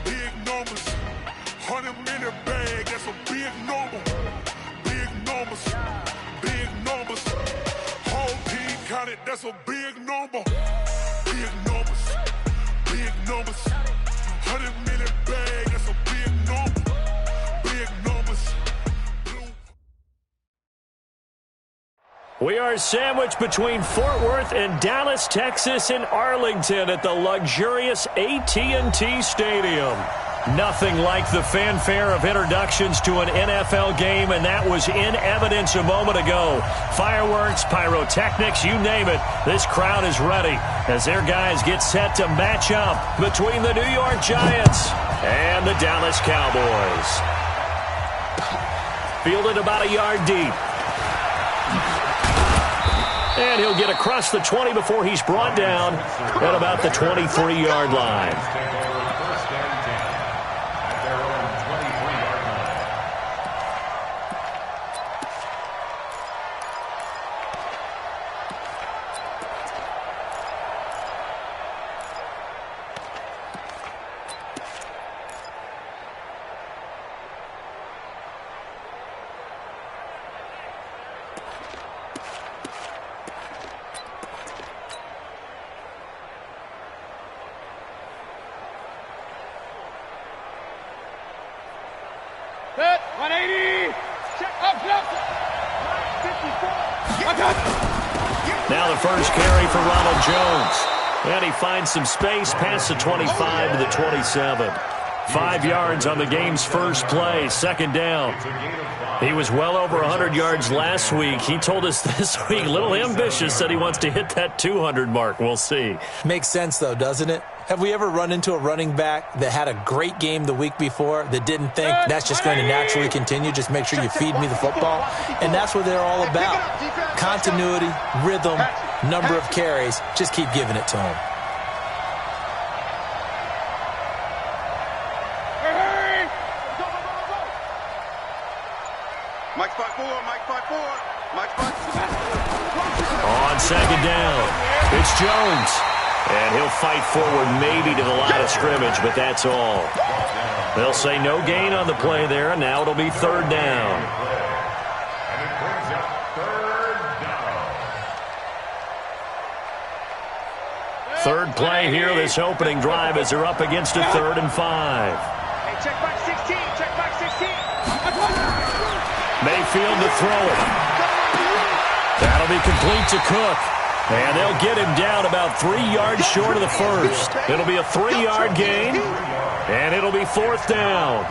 big numbers. 100-minute bag, that's a big number. Big numbers, big numbers. Whole team counted, that's a big number. Big numbers, big numbers. 100-minute bag, that's a big number. Big numbers. We are sandwiched between Fort Worth and Dallas, Texas, and Arlington at the luxurious AT&T Stadium. Nothing like the fanfare of introductions to an NFL game, and that was in evidence a moment ago. Fireworks, pyrotechnics, you name it. This crowd is ready as their guys get set to match up between the New York Giants and the Dallas Cowboys. Fielded about a yard deep. And he'll get across the 20 before he's brought down at about the 23-yard line. Set, 180. Check up, jump. 54. Now the first carry for Ronald Jones. And he finds some space past the 25 to the 27. 5 yards on the game's first play, second down. He was well over 100 yards last week. He told us this week, a little ambitious, said he wants to hit that 200 mark. We'll see. Makes sense, though, doesn't it? Have we ever run into a running back that had a great game the week before that didn't think that's just going to naturally continue? Just make sure you feed me the football. And that's what they're all about. Continuity, rhythm, number of carries. Just keep giving it to them. Mike 5-4, Mike 5-4, Mike 5-4. On second down, it's Jones. And he'll fight forward maybe to the line of scrimmage, but that's all. They'll say no gain on the play there, and now it'll be third down. And it brings up third down. Third play here, this opening drive, as they're up against a 3rd and 5. Hey, check back 16, check back 16. Mayfield to throw it. That'll be complete to Cook. And they'll get him down about 3 yards short of the first. It'll be a 3-yard gain, and it'll be 4th down.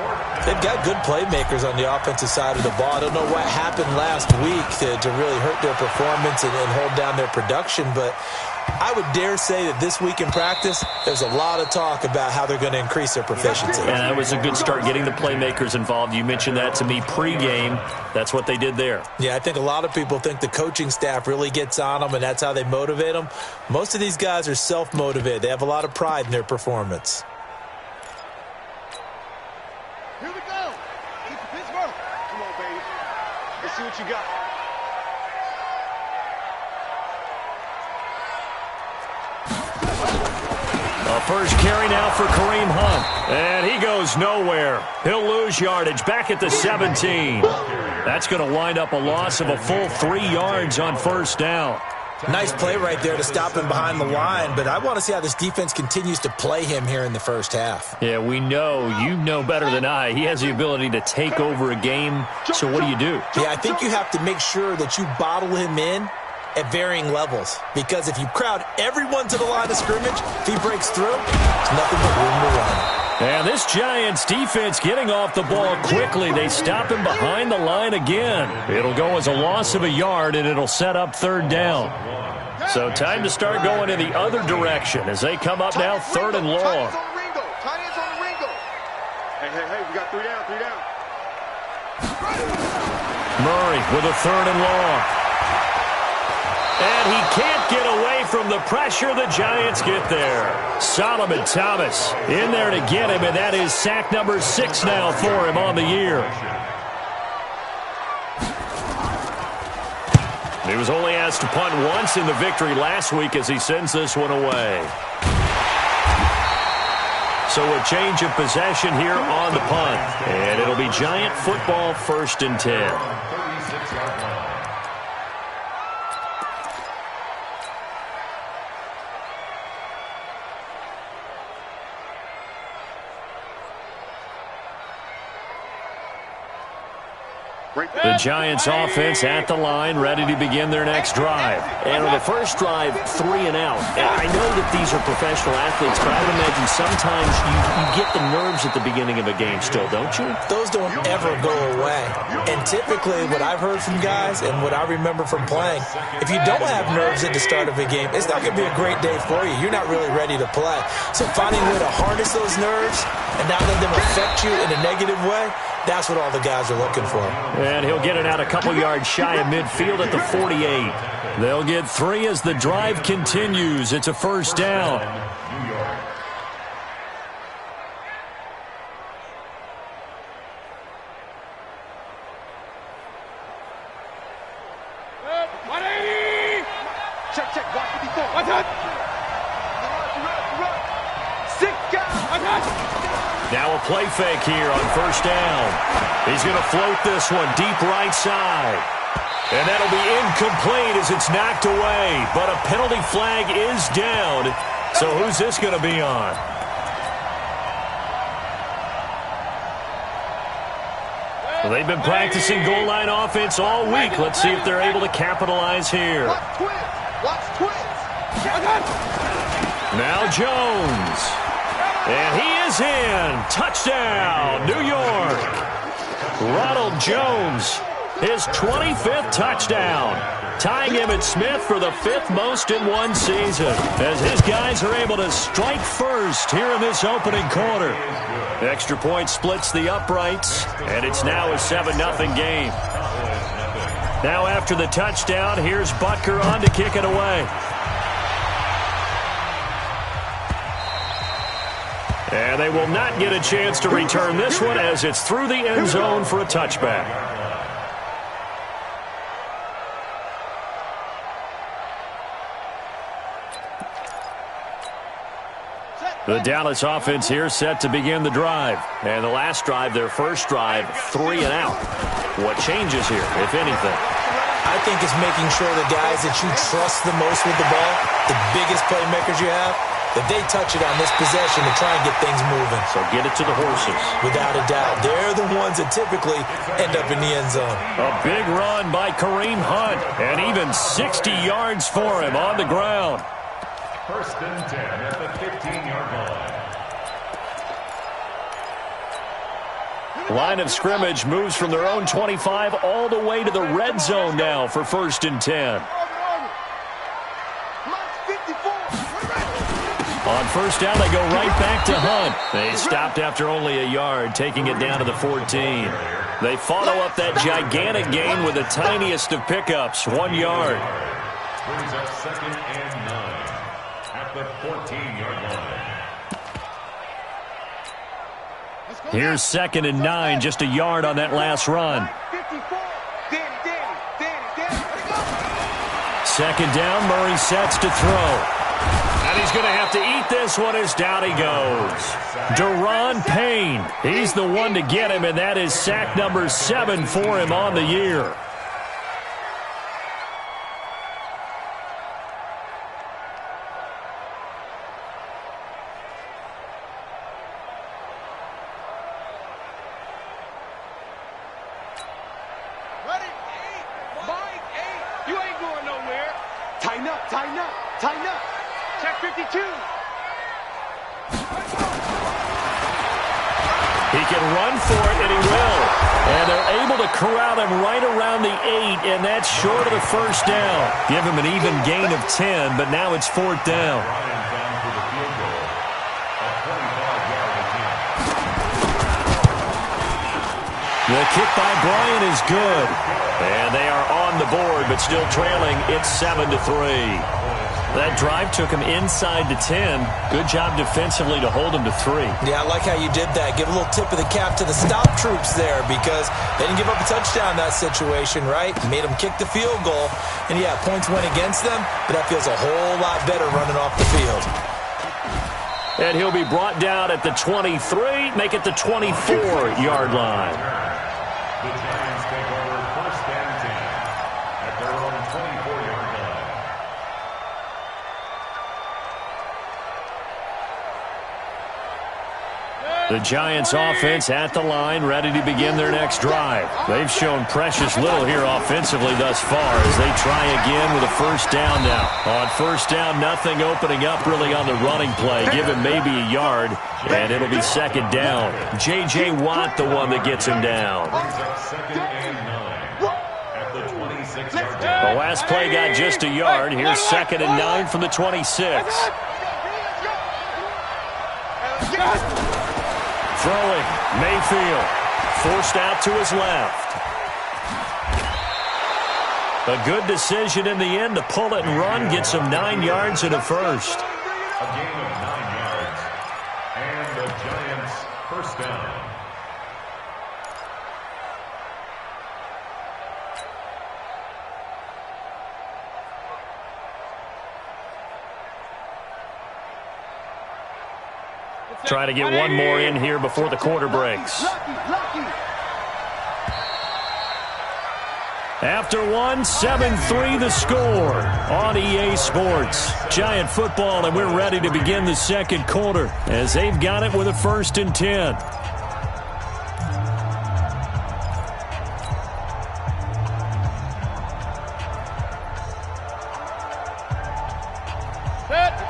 They've got good playmakers on the offensive side of the ball. I don't know what happened last week to really hurt their performance and hold down their production, but I would dare say that this week in practice, there's a lot of talk about how they're going to increase their proficiency. And that was a good start, getting the playmakers involved. You mentioned that to me pregame. That's what they did there. Yeah, I think a lot of people think the coaching staff really gets on them, and that's how they motivate them. Most of these guys are self-motivated. They have a lot of pride in their performance. Here we go. Keep the Pittsburgh. Come on, baby. Let's see what you got. A first carry now for Kareem Hunt. And he goes nowhere. He'll lose yardage back at the 17. That's going to wind up a loss of a full 3 yards on first down. Nice play right there to stop him behind the line, but I want to see how this defense continues to play him here in the first half. Yeah, we know. You know better than I. He has the ability to take over a game. So what do? Yeah, I think you have to make sure that you bottle him in at varying levels, because if you crowd everyone to the line of scrimmage, if he breaks through, there's nothing but room to run. And this Giants defense getting off the ball quickly. They stop him behind the line again. It'll go as a loss of a yard, and it'll set up third down. So time to start going in the other direction as they come up now, 3rd and long. Tight ends on the Ringo. Hey, we got 3 down, 3 down. Murray with a 3rd and long. And he can't get away from the pressure. The Giants get there. Solomon Thomas in there to get him, and that is sack number 6 now for him on the year. He was only asked to punt once in the victory last week as he sends this one away. So a change of possession here on the punt. And it'll be Giant football, 1st and 10. The Giants offense at the line, ready to begin their next drive. And on the first drive, 3 and out. I know that these are professional athletes, but I would imagine sometimes you get the nerves at the beginning of a game still, don't you? Those don't ever go away. And typically, what I've heard from guys and what I remember from playing, if you don't have nerves at the start of a game, it's not going to be a great day for you. You're not really ready to play. So finding a way to harness those nerves and not let them affect you in a negative way, that's what all the guys are looking for. And he'll get it out a couple yards shy of midfield at the 48. They'll get 3 as the drive continues. It's a 1st down. Check. Watch 54. Watch it. Now a play fake here on 1st down. He's going to float this one deep right side. And that'll be incomplete as it's knocked away. But a penalty flag is down. So who's this going to be on? Well, they've been practicing goal line offense all week. Let's see if they're able to capitalize here. Watch twins. Now Jones. And he is in. Touchdown, New York. Ronald Jones, his 25th touchdown. Tying Emmitt Smith for the 5th most in one season. As his guys are able to strike first here in this opening quarter. Extra point splits the uprights, and it's now a 7-0 game. Now after the touchdown, here's Butker on to kick it away. And they will not get a chance to return this one as it's through the end zone for a touchback. The Dallas offense here set to begin the drive. And the last drive, their first drive, 3 and out. What changes here, if anything? I think it's making sure the guys that you trust the most with the ball, the biggest playmakers you have, that they touch it on this possession to try and get things moving. So get it to the horses. Without a doubt. They're the ones that typically end up in the end zone. A big run by Kareem Hunt. And even 60 yards for him on the ground. 1st and 10 at the 15-yard line. Line of scrimmage moves from their own 25 all the way to the red zone now for 1st and 10. On 1st down, they go right back to Hunt. They stopped after only a yard, taking it down to the 14. They follow up that gigantic gain with the tiniest of pickups, 1 yard. Brings up 2nd and 9 at the 14-yard line. Here's 2nd and 9, just a yard on that last run. 2nd down, Murray sets to throw. And he's going to have to eat this one as down he goes. Deron Payne, he's the one to get him, and that is sack number 7 for him on the year. Tighten up. Check 52. He can run for it, and he will. And they're able to corral him right around the 8, and that's short of the 1st down. Give him an even gain of 10, but now it's 4th down. The kick by Bryant is good. And they are on the board, but still trailing. It's 7-3. That drive took him inside the 10. Good job defensively to hold him to 3. Yeah, I like how you did that. Give a little tip of the cap to the stop troops there because they didn't give up a touchdown in that situation, right? Made them kick the field goal. And, yeah, points went against them, but that feels a whole lot better running off the field. And he'll be brought down at the 23, make it the 24-yard line. The Giants take over first and 10 at their own 24-yard line. The Giants offense at the line, ready to begin their next drive. They've shown precious little here offensively thus far as they try again with a first down now. On first down, nothing opening up really on the running play. Give him maybe a yard, and it'll be second down. J.J. Watt, the one that gets him down. Second and 9 at the 26-yard line. The last play got just a yard. Here's second and 9 from the 26. Throwing, Mayfield, forced out to his left. A good decision in the end to pull it and run, get some 9 yards and a first. A gain of 9 yards, and the Giants first down. Try to get one more in here before the quarter breaks. After one, 7-3 the score on EA Sports. Giant football, and we're ready to begin the second quarter as they've got it with a first and 10.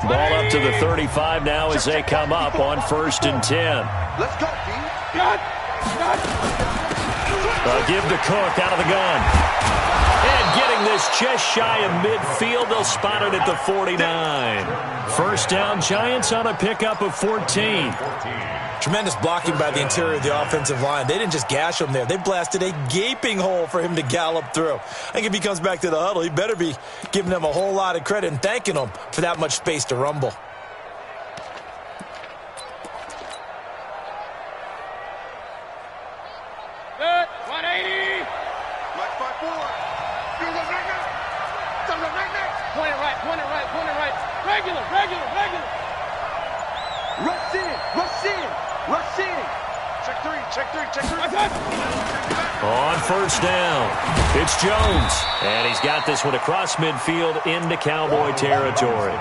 Ball up to the 35 now as they come up on first and 10. Let's go, D. Give to Cook out of the gun. And getting this just shy of midfield, they'll spot it at the 49. First down, Giants on a pickup of 14. Tremendous blocking by the interior of the offensive line. They didn't just gash him there. They blasted a gaping hole for him to gallop through. I think if he comes back to the huddle, he better be giving them a whole lot of credit and thanking them for that much space to rumble. Good. 180. Black 5-4. Point it right, point it right, point it right. Regular. Rush in. Check three. On first down, it's Jones. And he's got this one across midfield into Cowboy territory.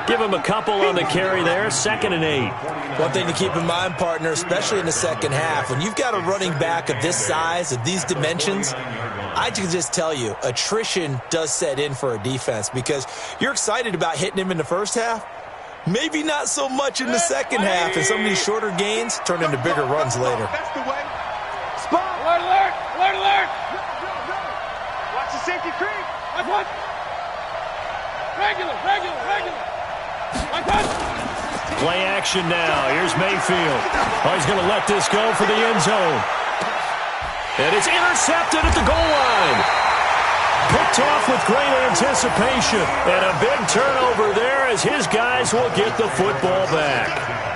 Give him a couple on the carry there, second and 8. One thing to keep in mind, partner, especially in the second half, when you've got a running back of this size, of these dimensions, I can just tell you, attrition does set in for a defense because you're excited about hitting him in the first half. Maybe not so much in the second half, and some of these shorter gains turn into bigger runs later. That's the way. Spot. Alert. Watch the safety creep. What? Regular. Play action now. Here's Mayfield. Oh, he's going to let this go for the end zone. And it's intercepted at the goal line. Picked off with great anticipation. And a big turnover there as his guys will get the football back.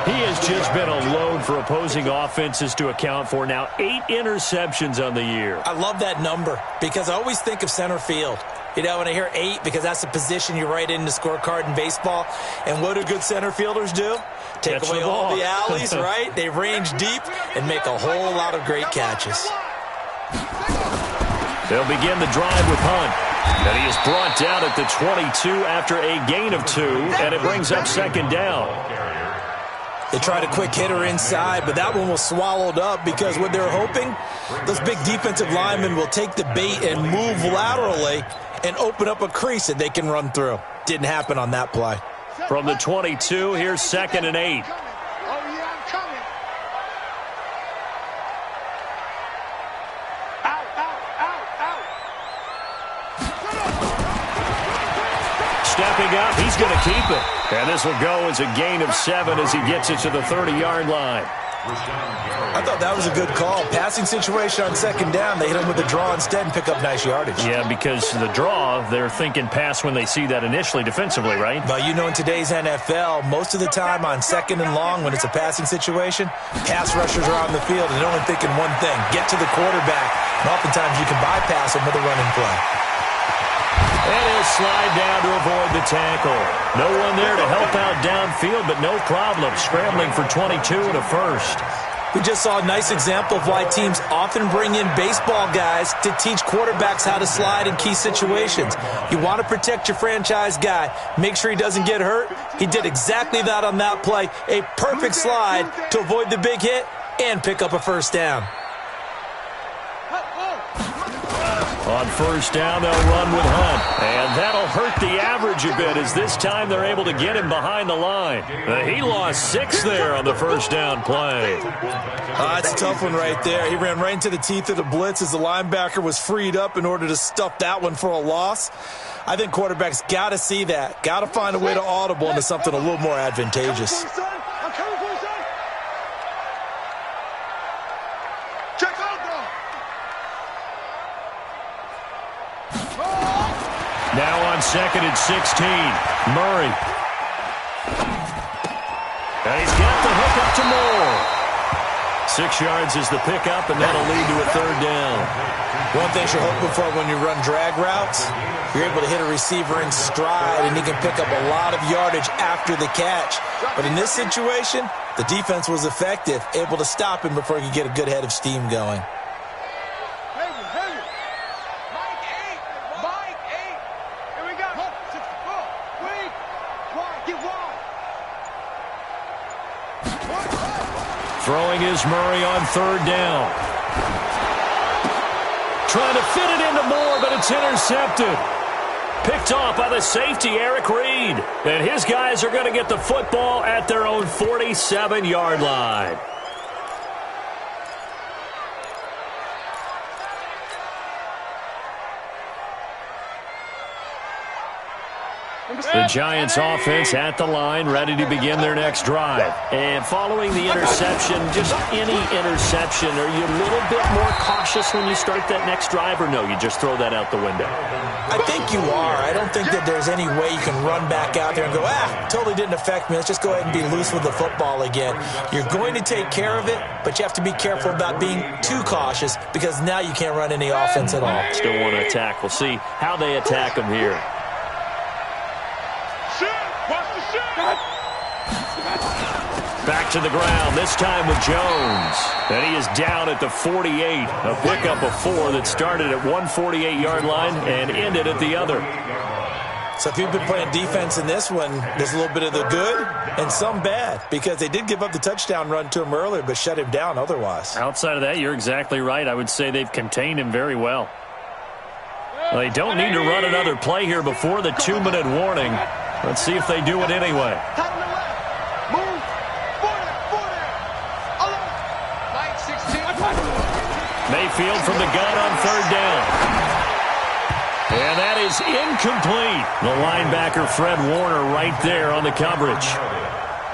He has just been a load for opposing offenses to account for. Now 8 interceptions on the year. I love that number because I always think of center field. You know, when I hear 8, because that's the position you write in the scorecard in baseball. And what do good center fielders do? Take away all the alleys, right? They range deep and make a whole lot of great catches. They'll begin the drive with Hunt. And he is brought down at the 22 after a gain of 2, and it brings up second down. They tried a quick hitter inside, but that one was swallowed up because what they're hoping, those big defensive linemen will take the bait and move laterally and open up a crease that they can run through. Didn't happen on that play. From the 22, here's second and 8. Stepping up, he's going to keep it. And this will go as a gain of 7 as he gets it to the 30-yard line. I thought that was a good call. Passing situation on second down, they hit him with a draw instead and pick up nice yardage. Yeah, because the draw, they're thinking pass when they see that initially defensively, right? But you know, in today's NFL, most of the time on second and long when it's a passing situation, pass rushers are on the field and they're only thinking one thing, get to the quarterback. And oftentimes you can bypass them with a running play. And he'll slide down to avoid the tackle. No one there to help out downfield, but no problem. Scrambling for 22 and a first. We just saw a nice example of why teams often bring in baseball guys to teach quarterbacks how to slide in key situations. You want to protect your franchise guy. Make sure he doesn't get hurt. He did exactly that on that play. A perfect slide to avoid the big hit and pick up a first down. On first down, they'll run with Hunt. And that'll hurt the average a bit as this time they're able to get him behind the line. He lost 6 there on the first down play. That's a tough one right there. He ran right into the teeth of the blitz as the linebacker was freed up in order to stuff that one for a loss. I think quarterbacks got to see that. Got to find a way to audible into something a little more advantageous. Now on second and 16, Murray. And he's got the hook up to Moore. 6 yards is the pickup, and that'll lead to a third down. One thing you're hoping for when you run drag routes, you're able to hit a receiver in stride, and he can pick up a lot of yardage after the catch. But in this situation, the defense was effective, able to stop him before he could get a good head of steam going. Throwing is Murray on third down. Trying to fit it into Moore, but it's intercepted. Picked off by the safety, Eric Reed. And his guys are going to get the football at their own 47-yard line. The Giants offense at the line, ready to begin their next drive. And following the interception, just any interception, are you a little bit more cautious when you start that next drive, or no, you just throw that out the window? I think you are. I don't think that there's any way you can run back out there and go, totally didn't affect me. Let's just go ahead and be loose with the football again. You're going to take care of it, but you have to be careful about being too cautious because now you can't run any offense at all. Still want to attack. We'll see how they attack them here. Back to the ground, this time with Jones. And he is down at the 48. A pickup of 4 that started at 148-yard line and ended at the other. So if you've been playing defense in this one, there's a little bit of the good and some bad because they did give up the touchdown run to him earlier but shut him down otherwise. Outside of that, you're exactly right. I would say they've contained him very well. They don't need to run another play here before the 2-minute warning. Let's see if they do it anyway. Mayfield from the gun on third down. And that is incomplete. The linebacker, Fred Warner, right there on the coverage.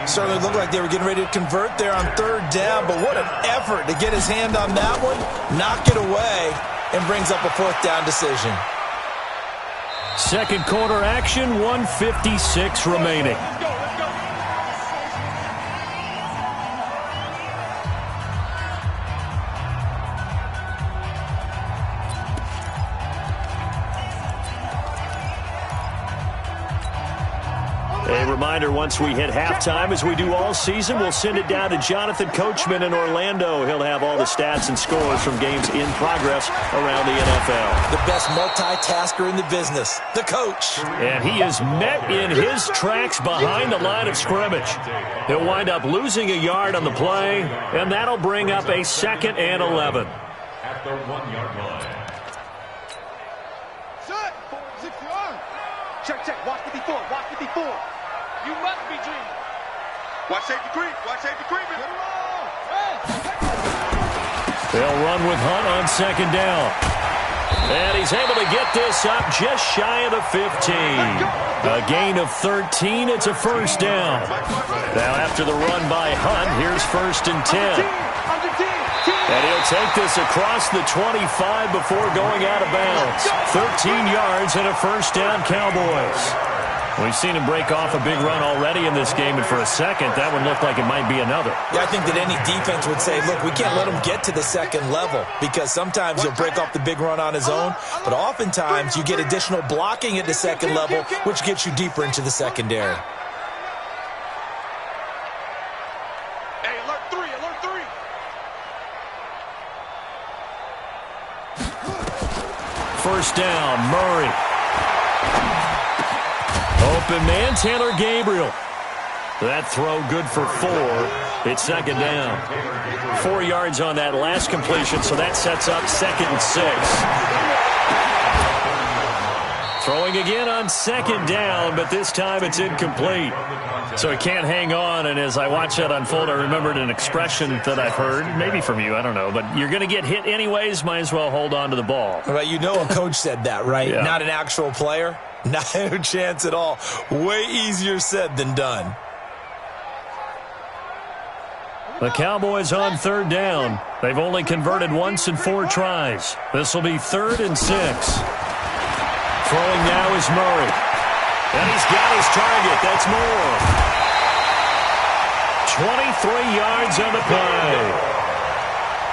Certainly looked like they were getting ready to convert there on third down, but what an effort to get his hand on that one, knock it away, and brings up a fourth down decision. Second quarter action, 1:56 remaining. A reminder, once we hit halftime, as we do all season, we'll send it down to Jonathan Coachman in Orlando. He'll have all the stats and scores from games in progress around the NFL. The best multitasker in the business, the coach. And he is met in his tracks behind the line of scrimmage. He'll wind up losing a yard on the play, and that'll bring up a 2nd and 11. At the 1-yard line. Set. 60 yards. Check. Watch 54. Watch 54. You must be dreaming. Watch safety creep. Watch safety creeping. They'll run with Hunt on second down. And he's able to get this up just shy of the 15. A gain of 13. It's a first down. Now after the run by Hunt, here's 1st and 10. And he'll take this across the 25 before going out of bounds. 13 yards and a first down, Cowboys. We've seen him break off a big run already in this game, and for a second, that one looked like it might be another. Yeah, I think that any defense would say, look, we can't let him get to the second level, because sometimes he'll break off the big run on his own, but oftentimes you get additional blocking at the second level, which gets you deeper into the secondary. Hey, alert three, alert three. First down, Murray. Open man, Taylor Gabriel. That throw good for 4. It's second down. 4 yards on that last completion, so that sets up 2nd and 6. Throwing again on 2nd down, but this time it's incomplete. So he can't hang on, and as I watch that unfold, I remembered an expression that I've heard, maybe from you, I don't know, but you're going to get hit anyways, might as well hold on to the ball. Well, you know a coach said that, right? Yeah. Not an actual player. Not a chance at all. Way easier said than done. The Cowboys on 3rd down. They've only converted once in 4 tries. This will be 3rd and 6. Throwing now is Murray. And he's got his target. That's Moore. 23 yards on the play.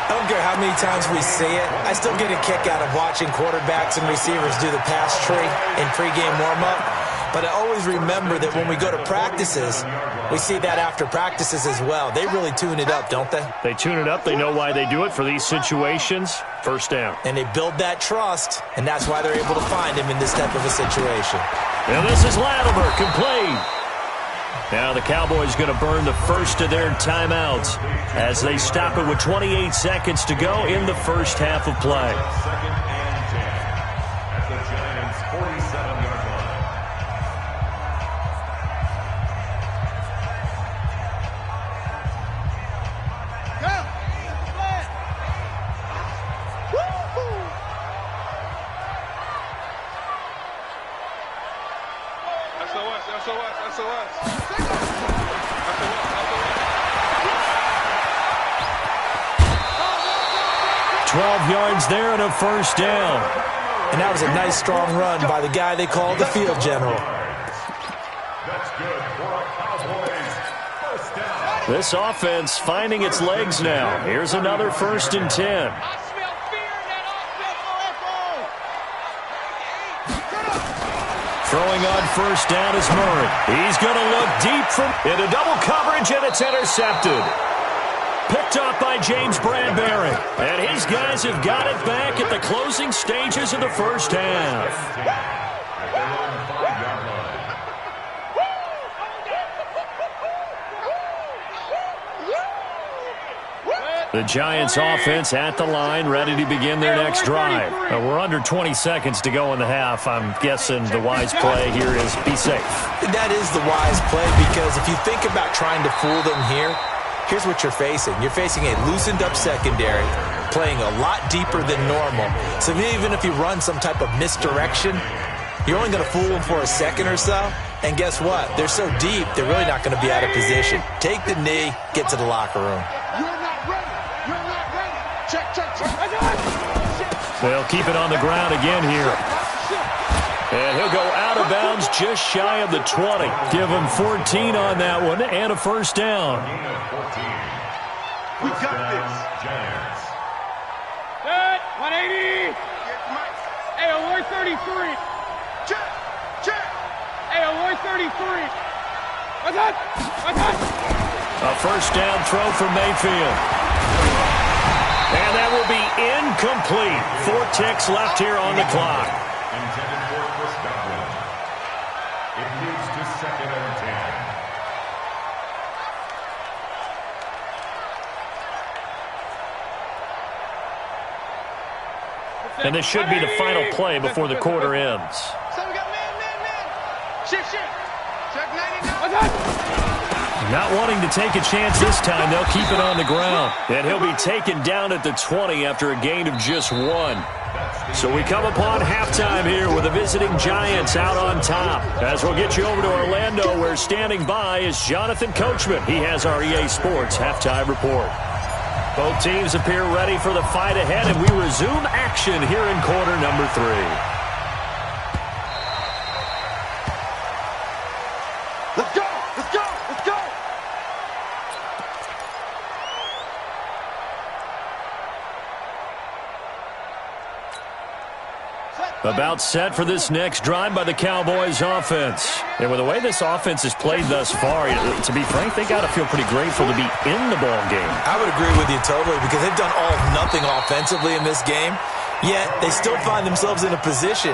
I don't care how many times we see it. I still get a kick out of watching quarterbacks and receivers do the pass tree in pregame warm-up. But I always remember that when we go to practices, we see that after practices as well. They really tune it up, don't they? They tune it up. They know why they do it for these situations. First down. And they build that trust, and that's why they're able to find him in this type of a situation. And this is Latimer, complete. Now the Cowboys going to burn the first of their timeouts as they stop it with 28 seconds to go in the first half of play. 2nd and 10 at the Giants' 47-yard line. SOS. 12 yards there and a first down. And that was a nice, strong run by the guy they call the field general. That's good for a Cowboys first down. This offense finding its legs now. Here's another 1st and 10. Throwing on first down is Murray. He's going to look deep into double coverage, and it's intercepted. Picked off by James Bradbury. And his guys have got it back at the closing stages of the first half. The Giants offense at the line, ready to begin their next drive. We're under 20 seconds to go in the half. I'm guessing the wise play here is be safe. That is the wise play, because if you think about trying to fool them here, here's what you're facing. You're facing a loosened up secondary, playing a lot deeper than normal. So even if you run some type of misdirection, you're only going to fool them for a second or so. And guess what? They're so deep, they're really not going to be out of position. Take the knee, get to the locker room. They'll keep it on the ground again here. And he'll go out of bounds just shy of the 20. Give him 14 on that one and a first down. We got this. Giants. Good. 180. Hey, alert 33. Check. Hey, alert 33. What's that? A first down throw for Mayfield. And that will be incomplete. 4 ticks left here on the clock. Intended for Chris Godwin. It moves to 2nd and 10. And this should be the final play before the quarter ends. So we got man. Shift. Check 99. What's that? Not wanting to take a chance this time, they'll keep it on the ground. And he'll be taken down at the 20 after a gain of just 1. So we come upon halftime here with the visiting Giants out on top. As we'll get you over to Orlando, where standing by is Jonathan Coachman. He has our EA Sports halftime report. Both teams appear ready for the fight ahead, and we resume action here in quarter number 3. About set for this next drive by the Cowboys offense. And with the way this offense has played thus far, to be frank, they got to feel pretty grateful to be in the ball game. I would agree with you totally because they've done all or nothing offensively in this game, yet they still find themselves in a position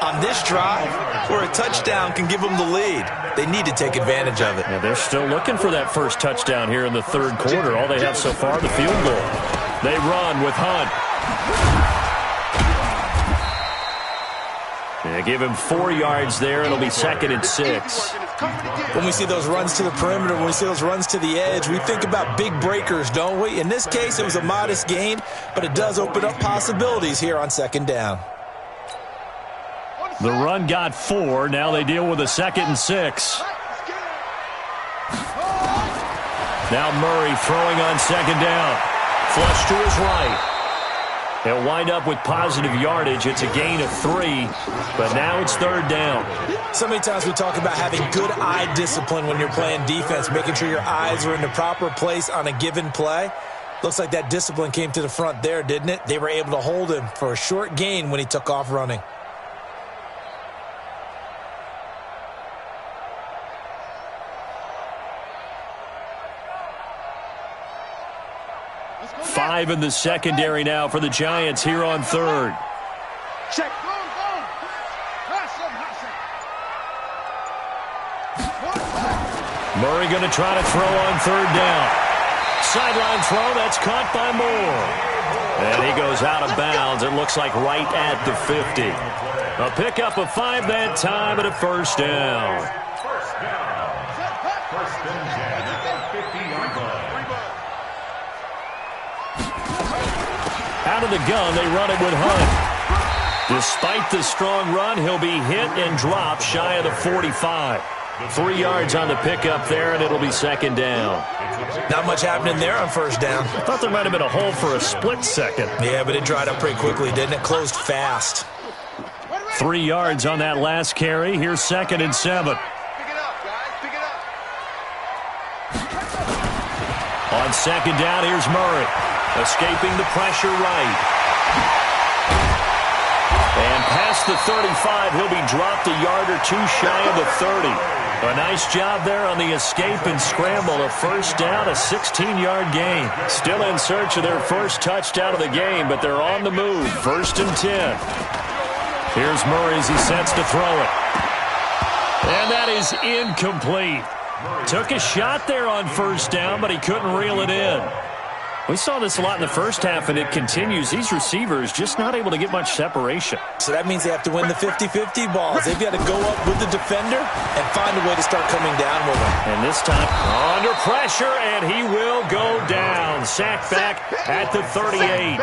on this drive where a touchdown can give them the lead. They need to take advantage of it. Yeah, they're still looking for that first touchdown here in the third quarter. All they have so far, the field goal. They run with Hunt. They give him 4 yards there. It'll be 2nd and 6. When we see those runs to the perimeter, when we see those runs to the edge, we think about big breakers, don't we? In this case, it was a modest gain, but it does open up possibilities here on 2nd down. The run got 4. Now they deal with a 2nd and 6. Now Murray throwing on 2nd down. Flush to his right. They'll wind up with positive yardage. It's a gain of 3, but now it's 3rd down. So many times we talk about having good eye discipline when you're playing defense, making sure your eyes are in the proper place on a given play. Looks like that discipline came to the front there, didn't it? They were able to hold him for a short gain when he took off running. Five in the secondary now for the Giants here on 3rd. Check. Murray going to try to throw on 3rd down. Sideline throw, that's caught by Moore. And he goes out of bounds. It looks like right at the 50. A pickup of 5 that time and a 1st down. First and 10 at the 50-yard line. Out of the gun, they run it with Hunt. Despite the strong run, he'll be hit and dropped shy of the 45. 3 yards on the pickup there, and it'll be 2nd down. Not much happening there on 1st down. I thought there might have been a hole for a split second. Yeah, but it dried up pretty quickly, didn't it? Closed fast. 3 yards on that last carry. Here's 2nd and 7. Pick it up, guys. Pick it up. On 2nd down, here's Murray. Escaping the pressure right. And past the 35, he'll be dropped a yard or 2 shy of the 30. A nice job there on the escape and scramble. A 1st down, a 16-yard gain. Still in search of their first touchdown of the game, but they're on the move. 1st and 10. Here's Murray as he sets to throw it. And that is incomplete. Took a shot there on 1st down, but he couldn't reel it in. We saw this a lot in the first half, and it continues. These receivers just not able to get much separation. So that means they have to win the 50-50 balls. They've got to go up with the defender and find a way to start coming down with him. And this time, under pressure, and he will go down. Sack back at the 38.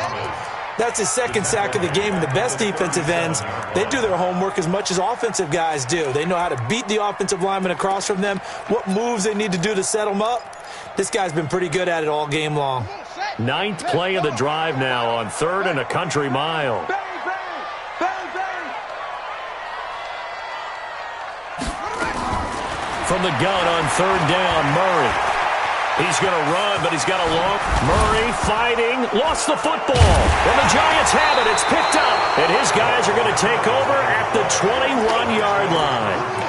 That's his 2nd sack of the game. And the best defensive ends, they do their homework as much as offensive guys do. They know how to beat the offensive lineman across from them, what moves they need to do to set them up. This guy's been pretty good at it all game long. 9th play of the drive now on 3rd and a country mile. From the gun on 3rd down, Murray. He's going to run, but he's got a long. Murray fighting, lost the football. And the Giants have it. It's picked up. And his guys are going to take over at the 21-yard line.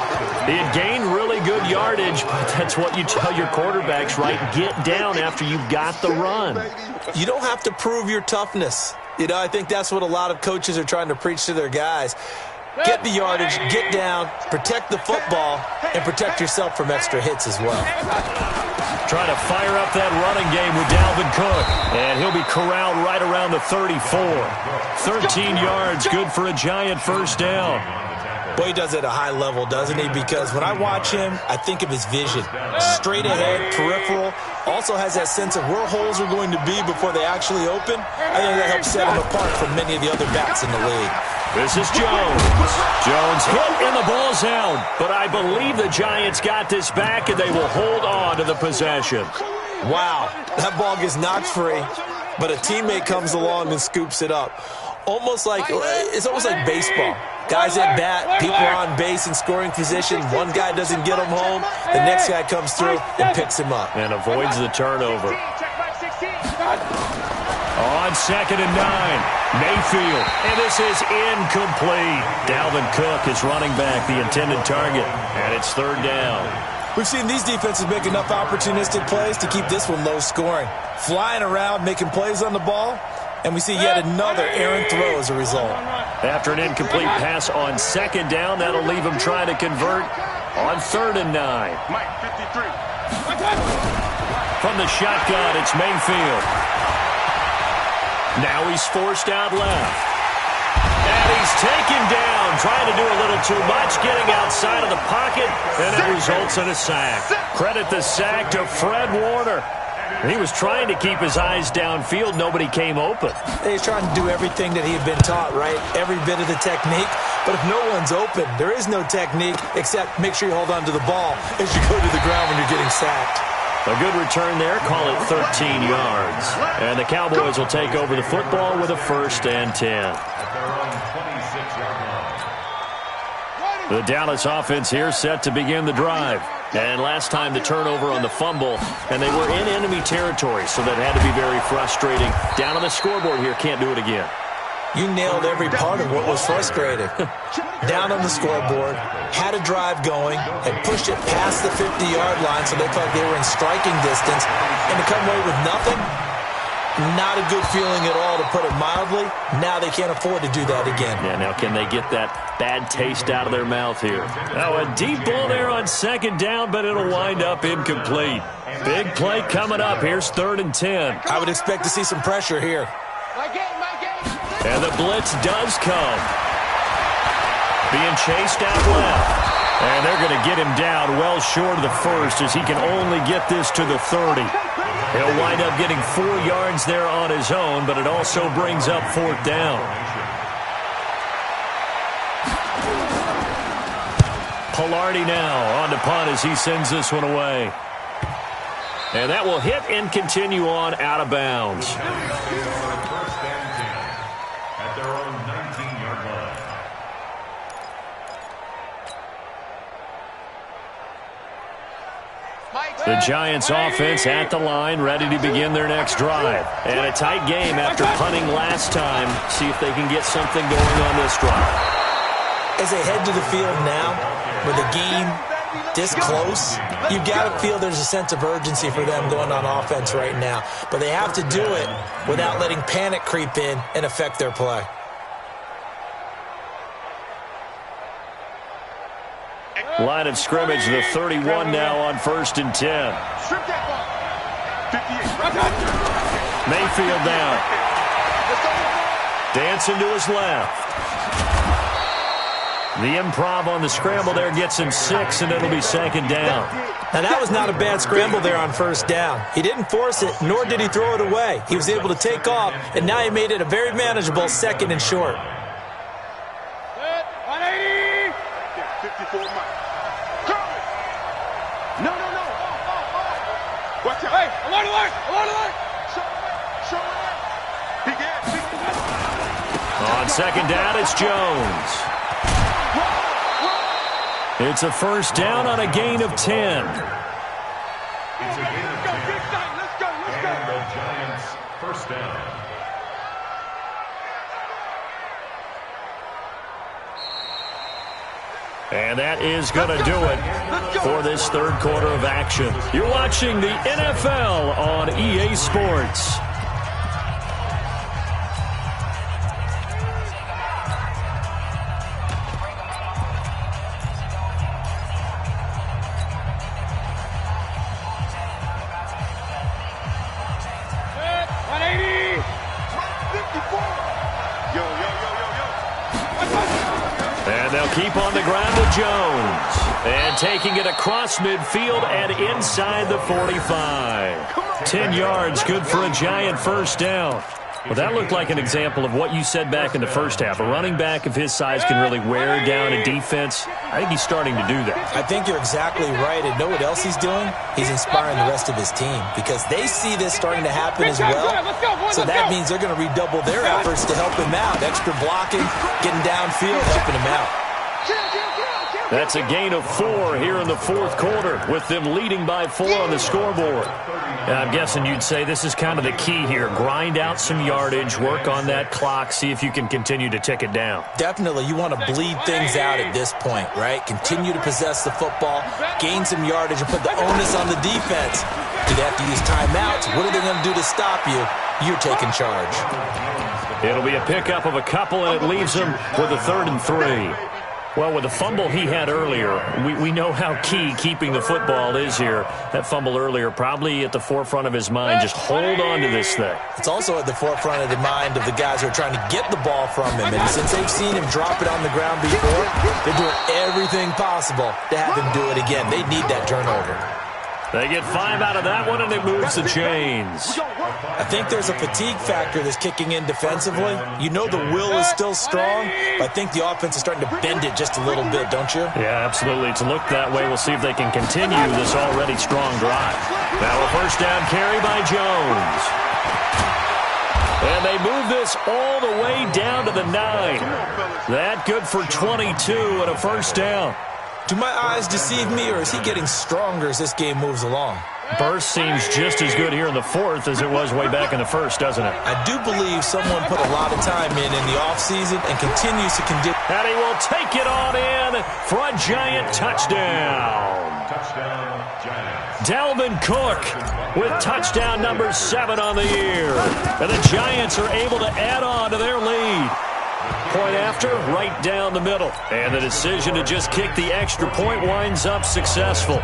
He had gained really good yardage, but that's what you tell your quarterbacks, right? Get down after you've got the run. You don't have to prove your toughness. You know, I think that's what a lot of coaches are trying to preach to their guys. Get the yardage, get down, protect the football, and protect yourself from extra hits as well. Trying to fire up that running game with Dalvin Cook. And he'll be corralled right around the 34. 13 yards, good for a Giant 1st down. Boy, he does it at a high level, doesn't he? Because when I watch him, I think of his vision. Straight ahead, peripheral. Also has that sense of where holes are going to be before they actually open. I think that helps set him apart from many of the other backs in the league. This is Jones. Jones hit and the ball's out. But I believe the Giants got this back and they will hold on to the possession. Wow, that ball gets knocked free, but a teammate comes along and scoops it up. It's almost like baseball. Guys at bat, people are on base in scoring position. One guy doesn't get him home. The next guy comes through and picks him up. And avoids the turnover. On 2nd and 9, Mayfield, and this is incomplete. Dalvin Cook is running back the intended target, and it's 3rd down. We've seen these defenses make enough opportunistic plays to keep this one low scoring. Flying around, making plays on the ball, and we see yet another errant throw as a result. After an incomplete pass on 2nd down, that'll leave him trying to convert on 3rd and 9. Mike, 53. From the shotgun, it's Mayfield. Now he's forced out left. And he's taken down, trying to do a little too much, getting outside of the pocket, and it results in a sack. Credit the sack to Fred Warner. He was trying to keep his eyes downfield. Nobody came open. He's trying to do everything that he had been taught, right? Every bit of the technique. But if no one's open, there is no technique except make sure you hold on to the ball as you go to the ground when you're getting sacked. A good return there. Call it 13 yards. And the Cowboys will take over the football with a 1st and 10. The Dallas offense here set to begin the drive. And last time the turnover on the fumble, and they were in enemy territory, so that had to be very frustrating. Down on the scoreboard here, can't do it again. You nailed every part of what was frustrating. Down on the scoreboard, had a drive going, had pushed it past the 50-yard line so they felt like they were in striking distance, and to come away with nothing, not a good feeling at all, to put it mildly. Now they can't afford to do that again. Yeah, now can they get that bad taste out of their mouth here? Now a deep ball there on 2nd down, but it'll wind up incomplete. Big play coming up. Here's 3rd and 10. I would expect to see some pressure here. And the blitz does come. Being chased out left. And they're going to get him down well short of the 1st as he can only get this to the 30. He'll wind up getting 4 yards there on his own, but it also brings up 4th down. Pilardi now on to punt as he sends this one away. And that will hit and continue on out of bounds. At their own 19-yard line. The Giants offense at the line, ready to begin their next drive. And a tight game after punting last time. See if they can get something going on this drive. As they head to the field now, with the game this close, you've got to feel there's a sense of urgency for them going on offense right now. But they have to do it without letting panic creep in and affect their play. Line of scrimmage, the 31 now on 1st and 10. Mayfield now. Dancing to his left. The improv on the scramble there gets him 6, and it'll be 2nd down. Now, that was not a bad scramble there on 1st down. He didn't force it, nor did he throw it away. He was able to take off, and now he made it a very manageable 2nd and short. 180. 54 miles. No. Watch out. Hey, alert. Show it. Big ass. On 2nd down, it's Jones. It's a 1st down on a gain of 10. It's a gain of 10. Let's go. And the Giants 1st down. And that is going to do it for this 3rd quarter of action. You're watching the NFL on EA Sports. And they'll keep on the ground with Jones. And taking it across midfield and inside the 45. 10 yards, good for a Giant 1st down. Well, that looked like an example of what you said back in the 1st half. A running back of his size can really wear down a defense. I think he's starting to do that. I think you're exactly right. And know what else he's doing? He's inspiring the rest of his team because they see this starting to happen as well. So that means they're going to redouble their efforts to help him out. Extra blocking, getting downfield, helping him out. That's a gain of 4 here in the fourth quarter, with them leading by 4 on the scoreboard. I'm guessing you'd say this is kind of the key here. Grind out some yardage, work on that clock, see if you can continue to tick it down. Definitely. You want to bleed things out at this point, right? Continue to possess the football, gain some yardage, and put the onus on the defense. Do they have to use timeouts? What are they going to do to stop you? You're taking charge. It'll be a pickup of a couple, and it leaves them with a 3rd and 3. Well, with the fumble he had earlier, we know how key keeping the football is here. That fumble earlier probably at the forefront of his mind. Just hold on to this thing. It's also at the forefront of the mind of the guys who are trying to get the ball from him. And since they've seen him drop it on the ground before, they're doing everything possible to have him do it again. They need that turnover. They get 5 out of that one, and it moves the chains. I think there's a fatigue factor that's kicking in defensively. You know the will is still strong, but I think the offense is starting to bend it just a little bit, don't you? Yeah, absolutely. It's looked that way. We'll see if they can continue this already strong drive. Now a first down carry by Jones. And they move this all the way down to the 9. That good for 22 and a first down. Do my eyes deceive me, or is he getting stronger as this game moves along? Burst seems just as good here in the fourth as it was way back in the first, doesn't it? I do believe someone put a lot of time in the offseason and continues to And he will take it on in for a giant touchdown. Touchdown, Giants. Dalvin Cook with touchdown number 7 on the year. And the Giants are able to add on to their lead. Point after, right down the middle. And the decision to just kick the extra point winds up successful.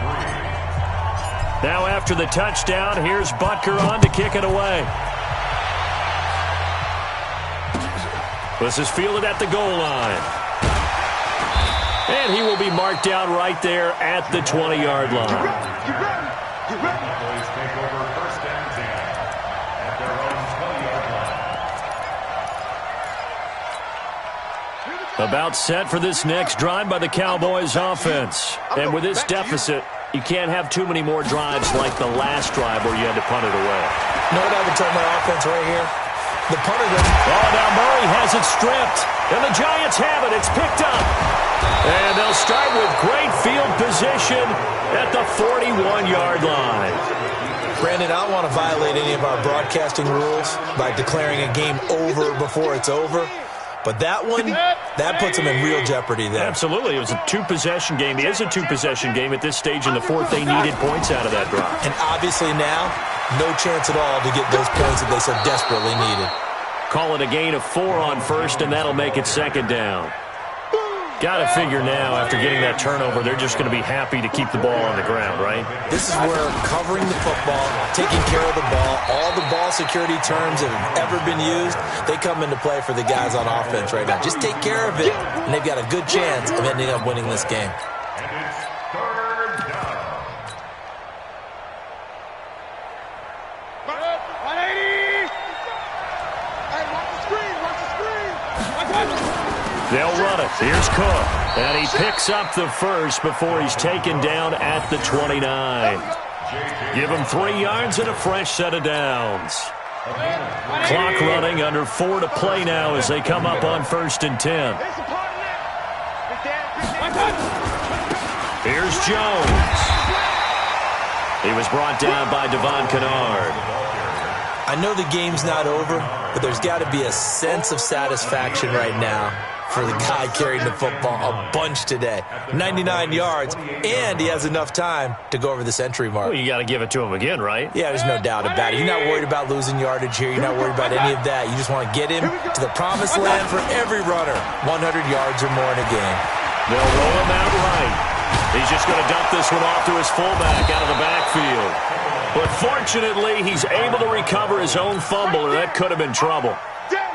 Now after the touchdown, here's Butker on to kick it away. This is fielded at the goal line. And he will be marked down right there at the 20-yard line. Cowboys take over first and 10 at their own 20-yard line. About set for this next drive by the Cowboys offense. And with this deficit, you can't have too many more drives like the last drive where you had to punt it away. You know what I would tell my offense right here? The punter doesn't. Oh, now Murray has it stripped. And the Giants have it. It's picked up. And they'll start with great field position at the 41-yard line. Brandon, I don't want to violate any of our broadcasting rules by declaring a game over before it's over. But that one, that puts them in real jeopardy there. Absolutely. It was a two-possession game. It is a two-possession game at this stage in the fourth. They needed points out of that drive. And obviously now, no chance at all to get those points that they so desperately needed. Call it a gain of 4 on first, and that'll make it second down. Got to figure now, after getting that turnover, they're just going to be happy to keep the ball on the ground, right? This is where covering the football, taking care of the ball, all the ball security terms that have ever been used, they come into play for the guys on offense right now. Just take care of it, and they've got a good chance of ending up winning this game. And it's third down. 180! Hey, watch the screen, watch the screen! They'll run it. Here's Cook. And he picks up the first before he's taken down at the 29. Give him 3 yards and a fresh set of downs. Clock running, under 4 to play now as they come up on 1st and 10. Here's Jones. He was brought down by Devon Kennard. I know the game's not over, but there's got to be a sense of satisfaction right now for the guy carrying the football a bunch today. 99 yards, and he has enough time to go over the century mark. Well, you got to give it to him again, right? Yeah, there's no doubt about it. You're not worried about losing yardage here. You're not worried about any of that. You just want to get him to the promised land for every runner. 100 yards or more in a game. They'll roll him out right. He's just going to dump this one off to his fullback out of the backfield. But fortunately, he's able to recover his own fumble, or that could have been trouble.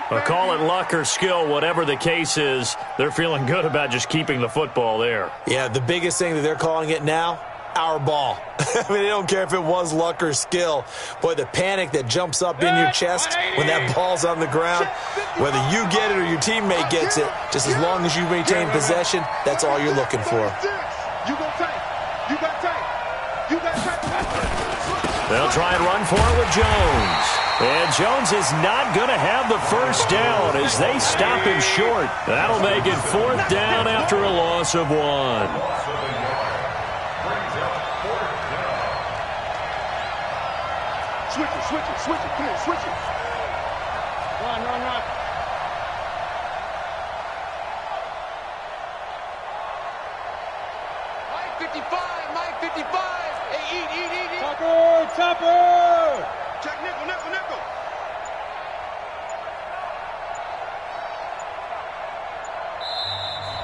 But call it luck or skill, whatever the case is, they're feeling good about just keeping the football there. Yeah, the biggest thing that they're calling it now, our ball. I mean, they don't care if it was luck or skill. Boy, the panic that jumps up in your chest when that ball's on the ground, whether you get it or your teammate gets it, just as long as you maintain possession, that's all you're looking for. They'll try and run for it with Jones. And Jones is not going to have the first down as they stop him short. That'll make it 4th down after a loss of 1. Switch it, come on, switch it. Run. 55. Hey, eat. Topper. Check nickel.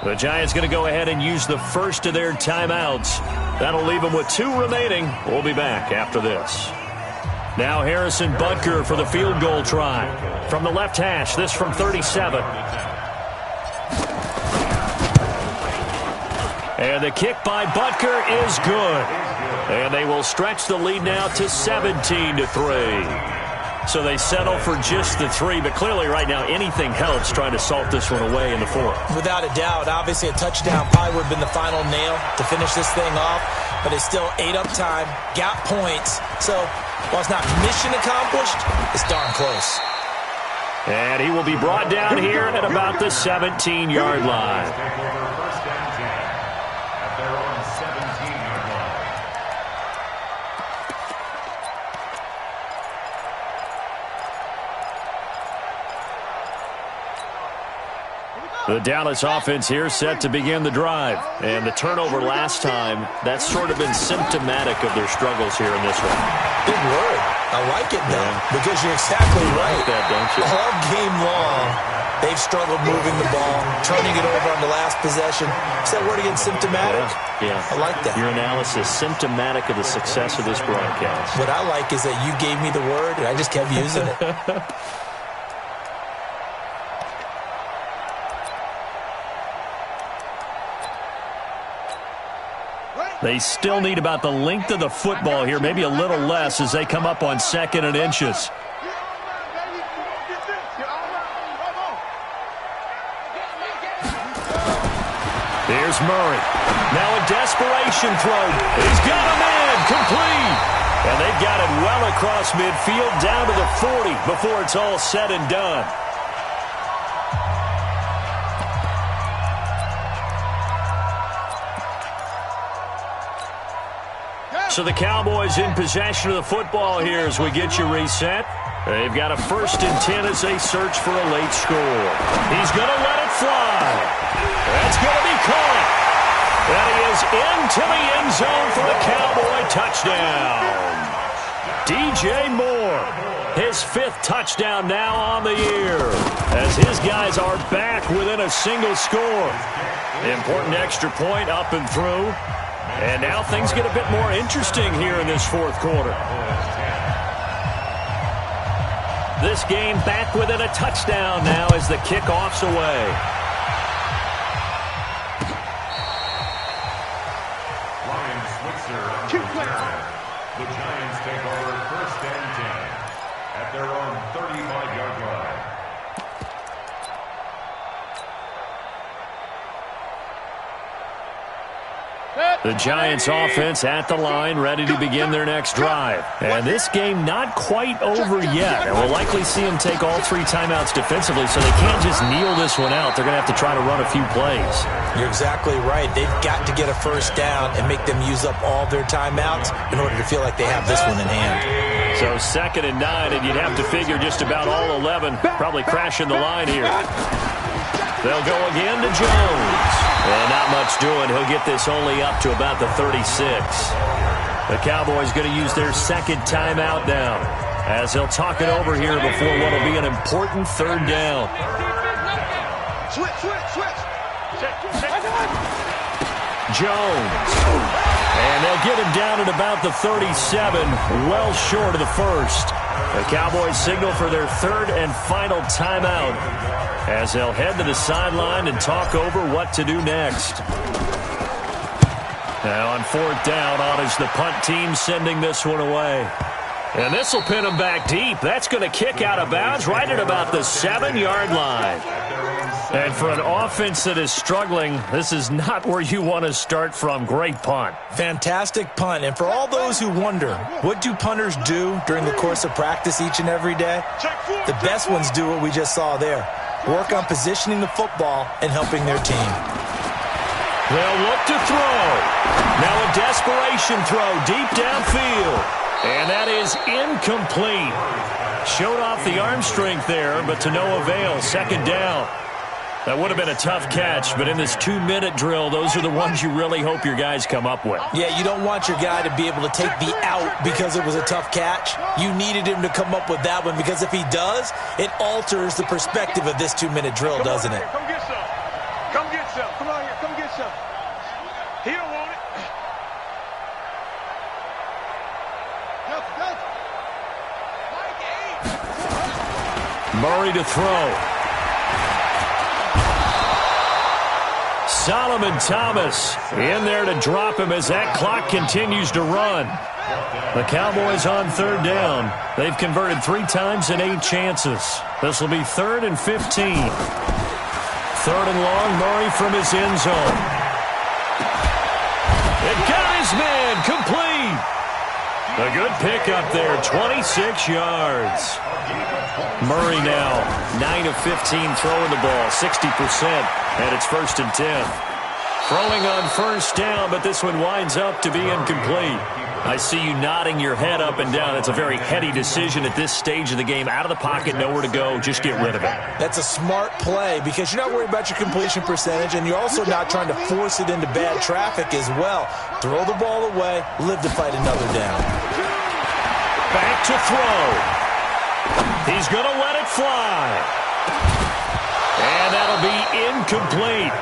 The Giants going to go ahead and use the first of their timeouts. That'll leave them with 2 remaining. We'll be back after this. Now Harrison Butker for the field goal try. From the left hash, this from 37. And the kick by Butker is good. And they will stretch the lead now to 17-3. So they settle for just the 3, but clearly right now anything helps trying to salt this one away in the 4th. Without a doubt, obviously a touchdown probably would have been the final nail to finish this thing off, but it's still ate up time, got points. So while it's not mission accomplished, it's darn close. And he will be brought down here at about the 17-yard line. First down 10 at their own 17-yard line. The Dallas offense here set to begin the drive. And the turnover last time, that's sort of been symptomatic of their struggles here in this one. Big word. I like it, though, because you're exactly right. Like that, don't you? All game long, they've struggled moving the ball, turning it over on the last possession. Is that word again, symptomatic? Yeah. I like that. Your analysis, symptomatic of the success of this broadcast. What I like is that you gave me the word, and I just kept using it. They still need about the length of the football here, maybe a little less as they come up on 2nd and inches. Here's Murray. Now a desperation throw. He's got him in, complete. And they've got it well across midfield down to the 40 before it's all said and done. So the Cowboys in possession of the football here as we get you reset. They've got a 1st and 10 as they search for a late score. He's going to let it fly. That's going to be caught. And he is into the end zone for a Cowboy touchdown. DJ Moore, his 5th touchdown now on the year as his guys are back within a single score. Important extra point up and through. And now things get a bit more interesting here in this 4th quarter. This game back within a touchdown now as the kickoff's away. Ryan Switzer on the return. The Giants take over 1st and 10 at their own 35-yard line. The Giants offense at the line, ready to begin their next drive. And this game not quite over yet. And we'll likely see them take all 3 timeouts defensively, so they can't just kneel this one out. They're going to have to try to run a few plays. You're exactly right. They've got to get a 1st down and make them use up all their timeouts in order to feel like they have this one in hand. So 2nd and 9, and you'd have to figure just about all 11 probably crashing the line here. They'll go again to Jones. And not much doing. He'll get this only up to about the 36. The Cowboys going to use their 2nd timeout now as they'll talk it over here before what will be an important 3rd down. Switch. Jones. And they'll get him down at about the 37, well short of the 1st. The Cowboys signal for their 3rd and final timeout as they'll head to the sideline and talk over what to do next. Now on 4th down, on is the punt team sending this one away. And this will pin them back deep. That's going to kick out of bounds right at about the 7-yard line. And for an offense that is struggling, this is not where you want to start from. Great punt. Fantastic punt. And for all those who wonder, what do punters do during the course of practice each and every day? The best ones do what we just saw there. Work on positioning the football and helping their team. They'll look to throw. Now a desperation throw deep downfield. And that is incomplete. Showed off the arm strength there, but to no avail. Second down. That would have been a tough catch, but in this 2-minute drill, those are the ones you really hope your guys come up with. Yeah, you don't want your guy to be able to take the out because it was a tough catch. You needed him to come up with that one, because if he does, it alters the perspective of this 2-minute drill, doesn't it? Come get some. Come get some. Come on here. Come get some. He don't want it. Murray to throw. Solomon Thomas in there to drop him as that clock continues to run. The Cowboys on third down. They've converted 3 times in 8 chances. This will be 3rd and 15. 3rd and long, Murray from his end zone. It got his man complete. A good pickup there, 26 yards. Murray now, 9 of 15 throwing the ball, 60%, and it's 1st and 10. Throwing on first down, but this one winds up to be incomplete. I see you nodding your head up and down. That's a very heady decision at this stage of the game. Out of the pocket, nowhere to go, just get rid of it. That's a smart play because you're not worried about your completion percentage, and you're also not trying to force it into bad traffic as well. Throw the ball away, live to fight another down. Back to throw. He's going to let it fly. And that'll be incomplete.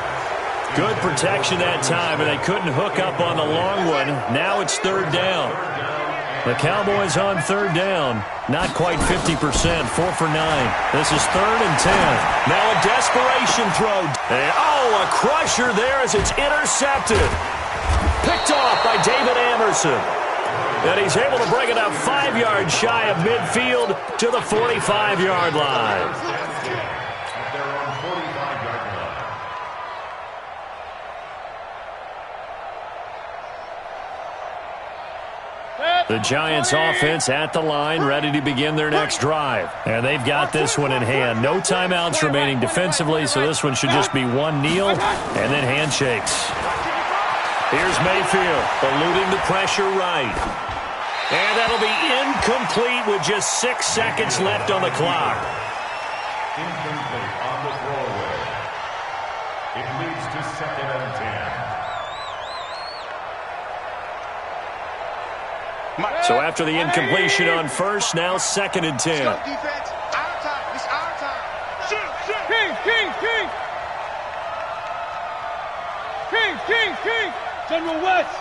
Good protection that time, and they couldn't hook up on the long one. Now it's 3rd down. The Cowboys on 3rd down. Not quite 50%, 4 for 9. This is 3rd and 10. Now a desperation throw. And, a crusher there as it's intercepted. Picked off by David Anderson. And he's able to bring it up 5 yards shy of midfield to the 45-yard line. The Giants offense at the line, ready to begin their next drive. And they've got this one in hand. No timeouts remaining defensively, so this one should just be one kneel and then handshakes. Here's Mayfield, eluding the pressure right. And that'll be incomplete with just 6 seconds left on the clock. Incomplete on the throwaway. It leads to 2nd and 10. So after the incompletion on first, now 2nd and 10. Defense, our time. It's our time. Shoot. King. General West.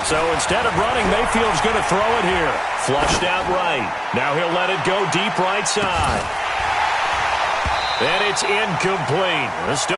So instead of running, Mayfield's going to throw it here. Flushed out right. Now he'll let it go deep right side. And it's incomplete. Still